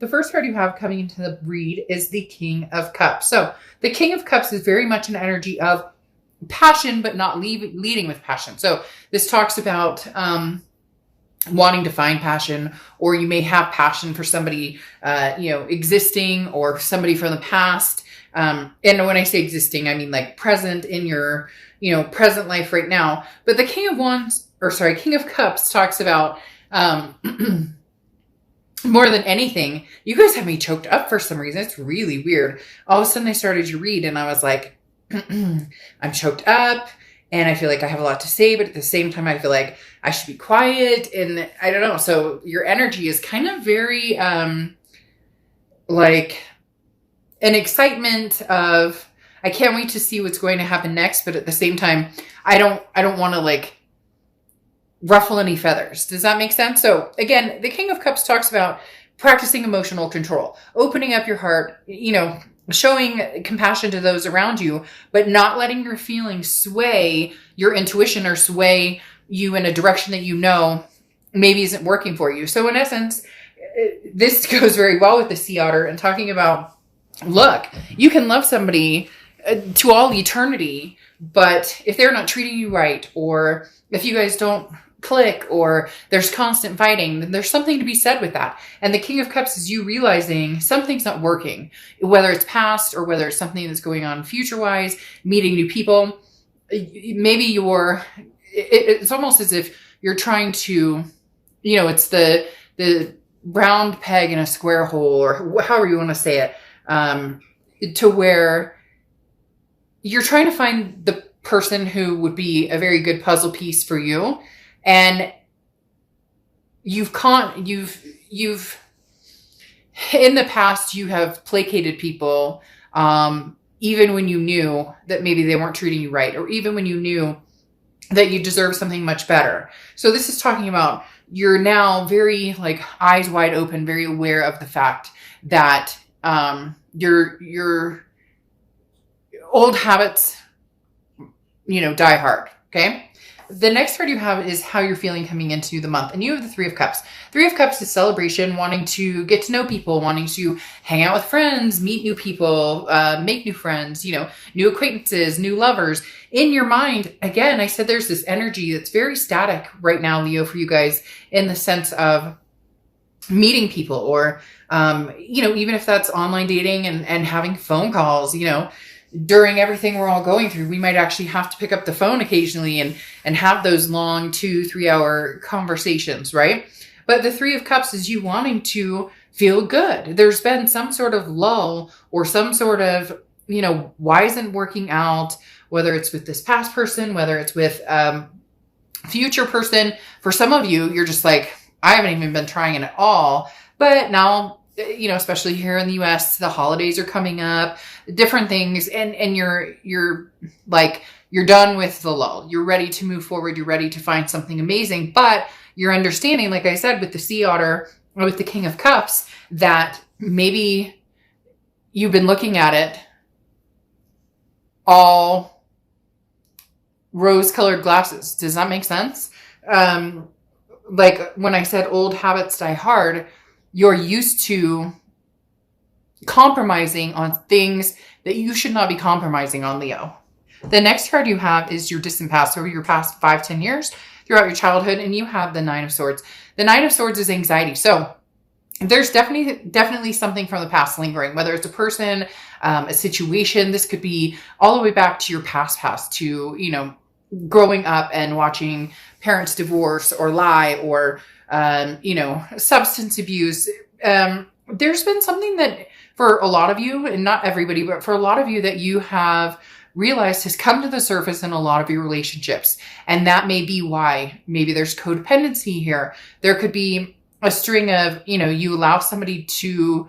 the first card you have coming into the read is the King of Cups. So the King of Cups is very much an energy of passion, but not leading with passion. So this talks about wanting to find passion, or you may have passion for somebody, existing, or somebody from the past. And when I say existing, I mean like present in your, present life right now. But the King of Cups talks about, more than anything, you guys have me choked up for some reason. It's really weird. All of a sudden I started to read and I was like, I'm choked up and I feel like I have a lot to say, but at the same time, I feel like I should be quiet. And I don't know. So your energy is kind of very, like an excitement of, I can't wait to see what's going to happen next. But at the same time, I don't want to like ruffle any feathers. Does that make sense? So again, the King of Cups talks about practicing emotional control, opening up your heart, showing compassion to those around you, but not letting your feelings sway your intuition or sway you in a direction that maybe isn't working for you. So in essence, this goes very well with the sea otter and talking about, look, you can love somebody to all eternity, but if they're not treating you right, or if you guys don't click, or there's constant fighting, then there's something to be said with that. And the King of Cups is you realizing something's not working, whether it's past or whether it's something that's going on future wise, meeting new people. Maybe it's almost as if you're trying to, it's the round peg in a square hole, or however you want to say it, to where you're trying to find the person who would be a very good puzzle piece for you. And you've in the past, you have placated people, even when you knew that maybe they weren't treating you right, or even when you knew that you deserve something much better. So this is talking about you're now very like eyes wide open, very aware of the fact that your old habits, die hard. Okay. The next card you have is how you're feeling coming into the month. And you have the Three of Cups. Three of Cups is celebration, wanting to get to know people, wanting to hang out with friends, meet new people, make new friends, new acquaintances, new lovers. In your mind, again, I said there's this energy that's very static right now, Leo, for you guys, in the sense of meeting people, or, even if that's online dating and having phone calls, during everything we're all going through, we might actually have to pick up the phone occasionally and have those long 2-3 hour conversations, right? But the Three of Cups is you wanting to feel good. There's been some sort of lull, or some sort of, why isn't working out, whether it's with this past person, whether it's with future person. For some of you, you're just like, I haven't even been trying it at all. But now, especially here in the US, the holidays are coming up, different things. And you're like, you're done with the lull. You're ready to move forward. You're ready to find something amazing. But you're understanding, like I said, with the sea otter, or with the King of Cups, that maybe you've been looking at it all rose-colored glasses. Does that make sense? Like when I said old habits die hard, you're used to compromising on things that you should not be compromising on, Leo. The next card you have is your distant past, over your past 5-10 years throughout your childhood, and you have the Nine of Swords. The Nine of Swords is anxiety. So there's definitely something from the past lingering, whether it's a person, a situation. This could be all the way back to your past to, growing up and watching parents divorce or lie, or, substance abuse. There's been something that for a lot of you, and not everybody, but for a lot of you, that you have realized has come to the surface in a lot of your relationships. And that may be why maybe there's codependency here. There could be a string of, you allow somebody to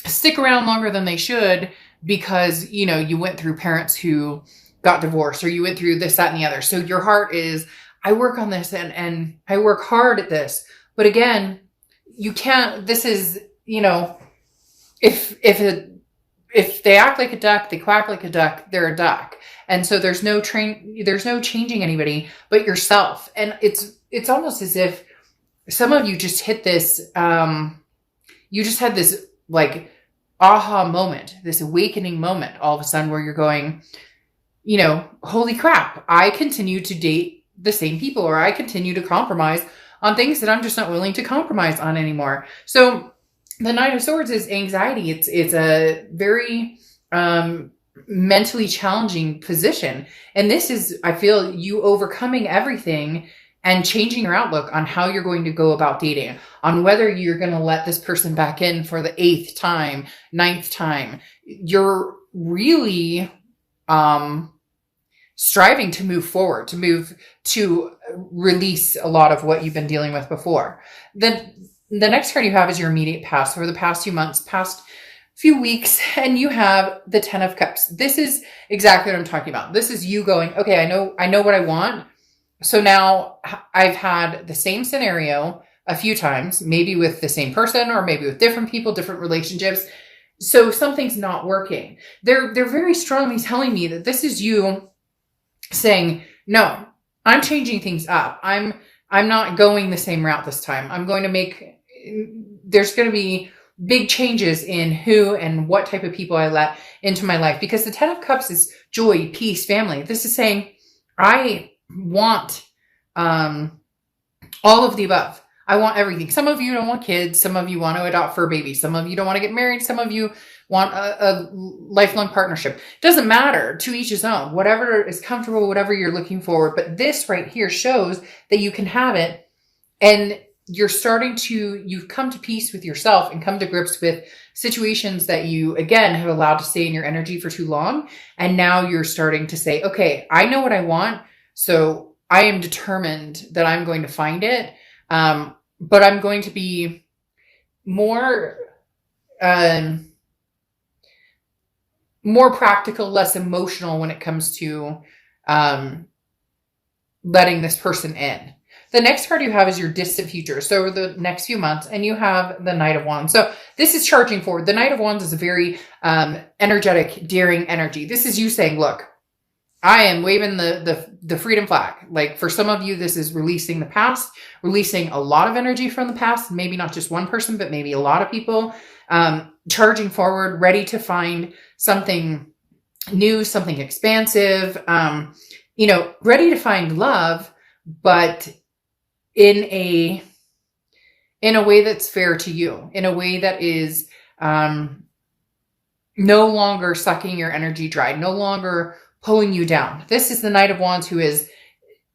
stick around longer than they should because, you went through parents who got divorced, or you went through this, that, and the other. So your heart is, I work on this and I work hard at this. But again, you can't, this is, if they act like a duck, they quack like a duck, they're a duck. And so there's no changing anybody but yourself. And it's almost as if some of you just hit this, you just had this like aha moment, this awakening moment all of a sudden where you're going, holy crap, I continue to date the same people, or I continue to compromise on things that I'm just not willing to compromise on anymore. So the Knight of Swords is anxiety. It's a very mentally challenging position. And this is, I feel, you overcoming everything and changing your outlook on how you're going to go about dating, on whether you're going to let this person back in for the 8th time, 9th time. You're really striving to move forward, to release a lot of what you've been dealing with before. The next card you have is your immediate past, over the past few months, past few weeks, and you have the 10 of Cups. This is exactly what I'm talking about. This is you going, okay, I know what I want. So now I've had the same scenario a few times, maybe with the same person or maybe with different people, different relationships. So something's not working. They're very strongly telling me that this is you saying, no, I'm changing things up. I'm not going the same route this time. There's going to be big changes in who and what type of people I let into my life, because the 10 of Cups is joy, peace, family. This is saying, I want all of the above. I want everything. Some of you don't want kids. Some of you want to adopt fur babies. Some of you don't want to get married. Some of you want a lifelong partnership. It doesn't matter, to each his own, whatever is comfortable, whatever you're looking for. But this right here shows that you can have it, and you've come to peace with yourself and come to grips with situations that you, again, have allowed to stay in your energy for too long. And now you're starting to say, okay, I know what I want. So I am determined that I'm going to find it. But I'm going to be more practical, less emotional when it comes to letting this person in. The next card you have is your distant future. So over the next few months, and you have the Knight of Wands. So this is charging forward. The Knight of Wands is a very energetic, daring energy. This is you saying, look, I am waving the freedom flag. Like, for some of you, this is releasing the past, releasing a lot of energy from the past, maybe not just one person, but maybe a lot of people, charging forward, ready to find something new, something expansive, ready to find love, but in a way that's fair to you, in a way that is no longer sucking your energy dry, no longer pulling you down. This is the Knight of Wands, who is,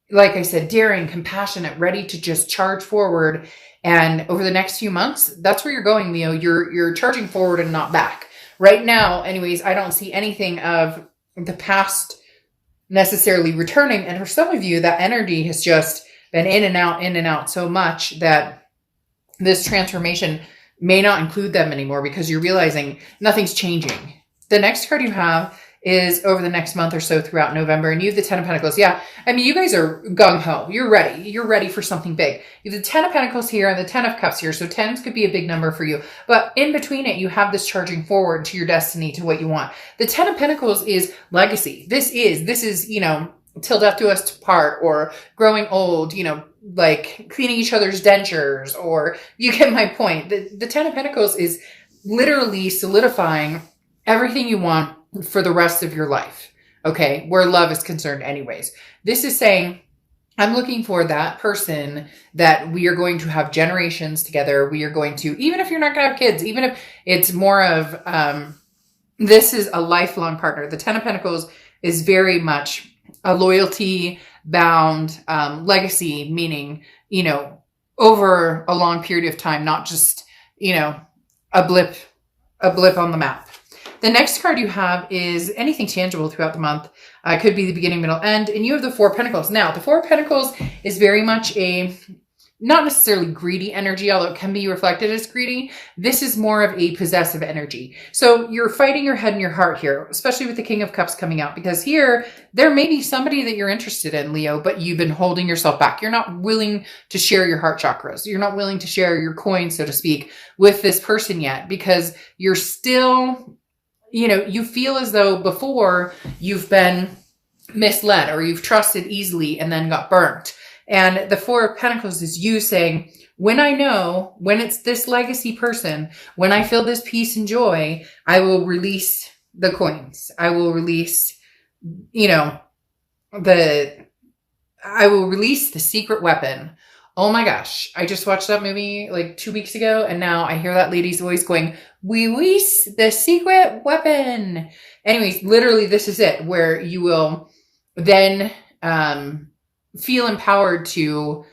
like I said, daring, compassionate, ready to just charge forward. And over the next few months, that's where you're going, Leo. You're charging forward and not back. Right now, anyways, I don't see anything of the past necessarily returning. And for some of you, that energy has just been in and out so much that this transformation may not include them anymore, because you're realizing nothing's changing. The next card you have is over the next month or so throughout November, and you have the 10 of Pentacles. Yeah, I mean, you guys are gung-ho. You're ready. You're ready for something big. You have the 10 of Pentacles here and the 10 of Cups here, so 10s could be a big number for you. But in between it, you have this charging forward to your destiny, to what you want. The 10 of Pentacles is legacy. This is, till death do us part, or growing old, like cleaning each other's dentures, or you get my point. The 10 of Pentacles is literally solidifying everything you want for the rest of your life. Okay. Where love is concerned anyways. This is saying, I'm looking for that person that we are going to have generations together. We are going to, even if you're not going to have kids, even if it's more of, this is a lifelong partner. The 10 of Pentacles is very much a loyalty bound, legacy, meaning, over a long period of time, not just, a blip on the map. The next card you have is anything tangible throughout the month. Could be the beginning, middle, end. And you have the 4 of Pentacles. Now, the 4 of Pentacles is very much a, not necessarily greedy energy, although it can be reflected as greedy. This is more of a possessive energy. So you're fighting your head and your heart here, especially with the King of Cups coming out, because here, there may be somebody that you're interested in, Leo, but you've been holding yourself back. You're not willing to share your heart chakras. You're not willing to share your coins, so to speak, with this person yet, because you're still, you feel as though before you've been misled, or you've trusted easily and then got burnt. And the 4 of Pentacles is you saying, when I know, when it's this legacy person, when I feel this peace and joy, I will release the coins. I will release, you know, I will release the secret weapon. Oh my gosh. I just watched that movie like 2 weeks ago, and now I hear that lady's voice going, release the secret weapon. Anyways, literally this is it, where you will then feel empowered to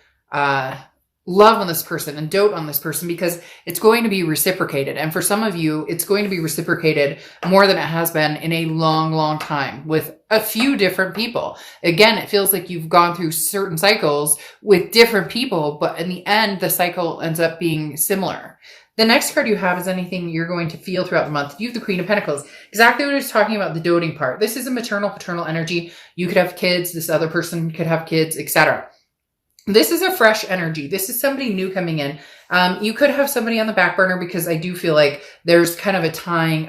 love on this person and dote on this person, because it's going to be reciprocated. And for some of you, it's going to be reciprocated more than it has been in a long, long time with a few different people. Again, it feels like you've gone through certain cycles with different people, but in the end, the cycle ends up being similar. The next card you have is anything you're going to feel throughout the month. You have the Queen of Pentacles. Exactly what I was talking about, the doting part. This is a maternal, paternal energy. You could have kids. This other person could have kids, etc. This is a fresh energy. This is somebody new coming in. You could have somebody on the back burner, because I do feel like there's kind of a tying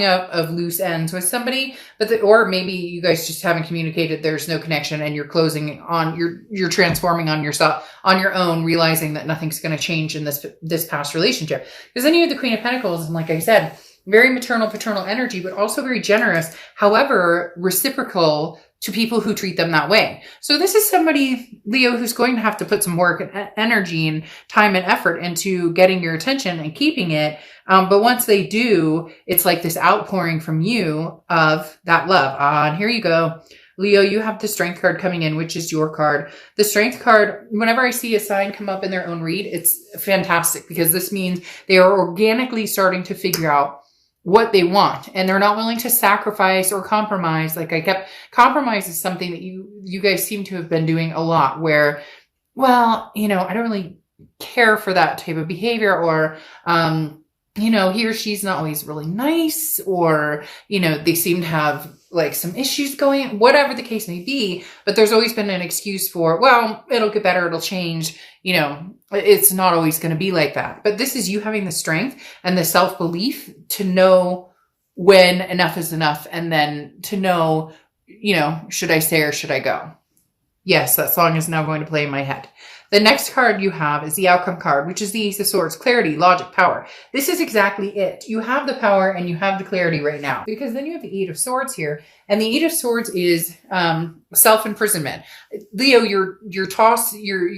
of loose ends with somebody, or maybe you guys just haven't communicated. There's no connection, and you're closing on, you're transforming on yourself on your own, realizing that nothing's going to change in this past relationship. Because then you have the Queen of Pentacles, and like I said, very maternal, paternal energy, but also very generous. However, reciprocal to people who treat them that way. So this is somebody, Leo, who's going to have to put some work and energy and time and effort into getting your attention and keeping it. But once they do, it's like this outpouring from you of that love. And here you go. Leo, you have the Strength card coming in, which is your card. The Strength card, whenever I see a sign come up in their own read, it's fantastic, because this means they are organically starting to figure out what they want, and they're not willing to sacrifice or compromise. Compromise is something that you guys seem to have been doing a lot, where, well, I don't really care for that type of behavior, or, he or she's not always really nice, or, they seem to have like some issues going, whatever the case may be, but there's always been an excuse for, well, it'll get better, it'll change, it's not always going to be like that. But this is you having the strength and the self-belief to know when enough is enough, and then to know, should I stay or should I go? Yes, that song is now going to play in my head. The next card you have is the Outcome card, which is the Ace of Swords, clarity, logic, power. This is exactly it. You have the power and you have the clarity right now, because then you have the Eight of Swords here, and the Eight of Swords is self-imprisonment. Leo, you're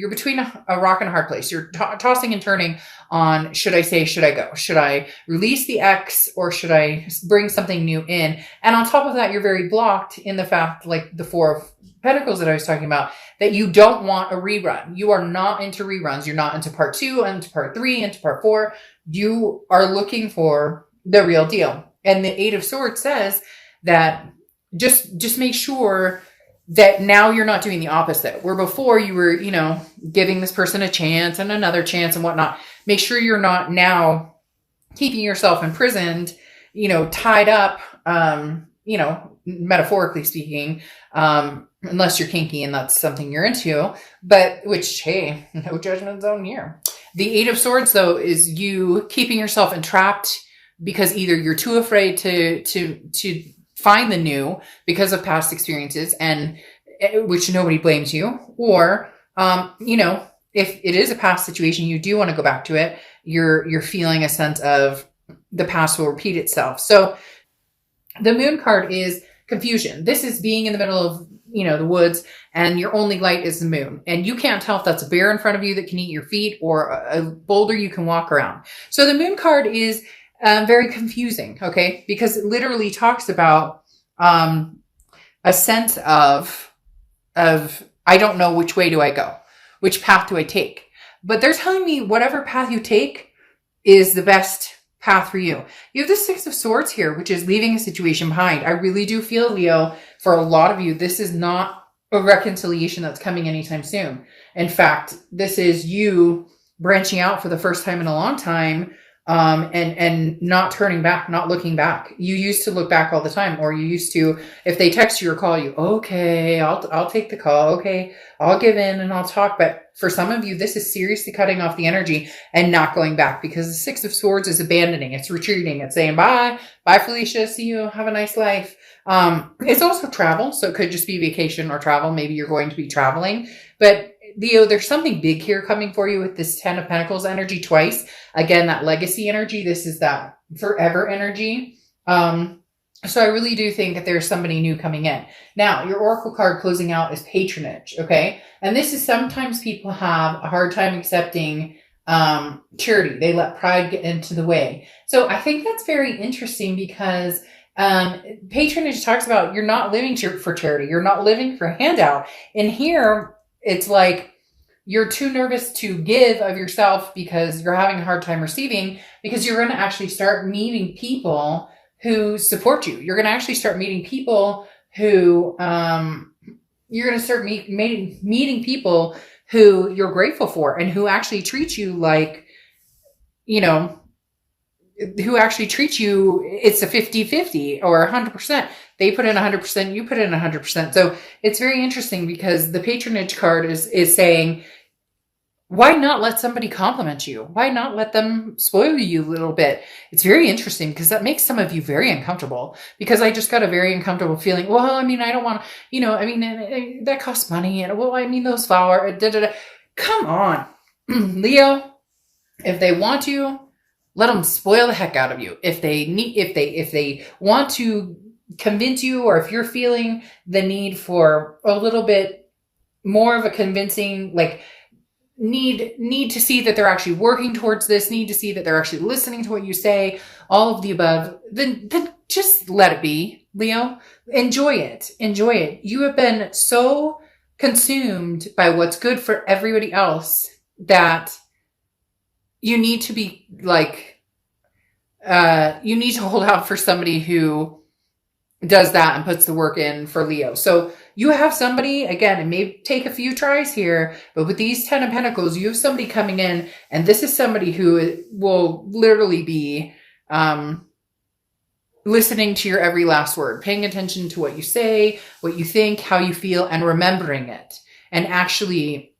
between a rock and a hard place. You're tossing and turning on, should I stay, should I go? Should I release the ex, or should I bring something new in? And on top of that, you're very blocked in the fact, like the Four of Pentacles that I was talking about, that you don't want a rerun. You are not into reruns. You're not into part 2, into part 3, into part 4. You are looking for the real deal. And the Eight of Swords says that just make sure that now you're not doing the opposite. Where before you were, giving this person a chance and another chance and whatnot. Make sure you're not now keeping yourself imprisoned, tied up, metaphorically speaking, unless you're kinky and that's something you're into, but which, hey, no judgment zone here. The Eight of Swords, though, is you keeping yourself entrapped because either you're too afraid to find the new because of past experiences, and which nobody blames you, or, if it is a past situation, you do want to go back to it. You're feeling a sense of the past will repeat itself. So the Moon card is confusion. This is being in the middle of, the woods, and your only light is the moon. And you can't tell if that's a bear in front of you that can eat your feet, or a boulder you can walk around. So the Moon card is very confusing, okay? Because it literally talks about a sense of I don't know, which way do I go? Which path do I take? But they're telling me whatever path you take is the best path for you. You have the Six of Swords here, which is leaving a situation behind. I really do feel, Leo, for a lot of you, this is not a reconciliation that's coming anytime soon. In fact, this is you branching out for the first time in a long time, and not turning back, not looking back. You used to look back all the time, or you used to, if they text you or call you, okay, I'll take the call. Okay, I'll give in and I'll talk. But for some of you, this is seriously cutting off the energy and not going back, because the Six of Swords is abandoning. It's retreating. It's saying, bye, Felicia. See you. Have a nice life. It's also travel. So it could just be vacation or travel. Maybe you're going to be traveling, but Leo, there's something big here coming for you with this 10 of Pentacles energy twice. Again, that legacy energy. This is that forever energy. So I really do think that there's somebody new coming in. Now, your oracle card closing out is patronage, okay? And this is sometimes people have a hard time accepting charity. They let pride get into the way. So I think that's very interesting because patronage talks about you're not living for charity. You're not living for a handout. And here, it's like you're too nervous to give of yourself because you're having a hard time receiving, because you're going to actually start meeting people who support you. You're going to actually start meeting people who, you're going to start meeting people who you're grateful for and who actually treat you like, you know, who actually treat you, it's a 50-50 or 100%. They put in 100%, you put in 100%. So it's very interesting because the patronage card is saying, why not let somebody compliment you? Why not let them spoil you a little bit? It's very interesting because that makes some of you very uncomfortable, because I just got a very uncomfortable feeling. Well, I mean, I don't want to, you know, I mean, that costs money. And well, I mean, those flowers, come on, Leo, if they want you, let them spoil the heck out of you. If they want to convince you, or if you're feeling the need for a little bit more of a convincing, like, need to see that they're actually working towards this, need to see that they're actually listening to what you say, all of the above, then just let it be, Leo. Enjoy it. Enjoy it. You have been so consumed by what's good for everybody else that you need to be like, you need to hold out for somebody who does that and puts the work in for Leo. So you have somebody, again, it may take a few tries here, but with these 10 of Pentacles, you have somebody coming in, and this is somebody who will literally be listening to your every last word, paying attention to what you say, what you think, how you feel, and remembering it, and actually